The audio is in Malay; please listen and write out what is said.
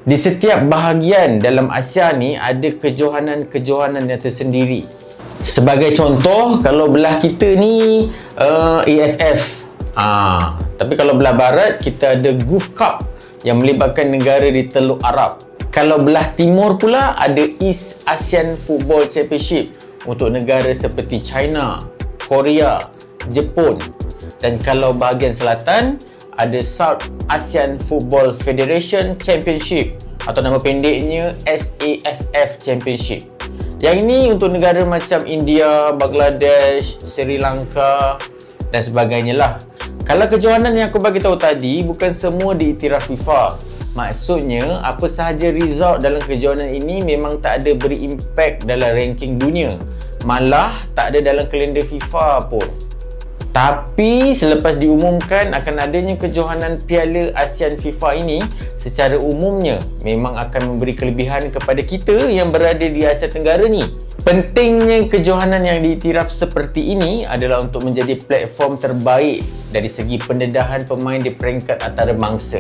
Di setiap bahagian dalam Asia ni ada kejohanan-kejohanan yang tersendiri. Sebagai contoh, kalau belah kita ni AFF. Tapi kalau belah barat kita ada Gulf Cup yang melibatkan negara di Teluk Arab. Kalau belah timur pula ada East Asian Football Championship untuk negara seperti China, Korea, Jepun. Dan kalau bahagian selatan ada South Asian Football Federation Championship atau nama pendeknya SAFF Championship. Yang ini untuk negara macam India, Bangladesh, Sri Lanka dan sebagainya lah. Kalau kejohanan yang aku bagi tahu tadi bukan semua diiktiraf FIFA. Maksudnya apa sahaja result dalam kejohanan ini memang tak ada beri impak dalam ranking dunia. Malah tak ada dalam kalender FIFA pun. Tapi selepas diumumkan akan adanya kejohanan Piala ASEAN FIFA ini, secara umumnya memang akan memberi kelebihan kepada kita yang berada di Asia Tenggara ni. Pentingnya kejohanan yang diiktiraf seperti ini adalah untuk menjadi platform terbaik dari segi pendedahan pemain di peringkat antarabangsa.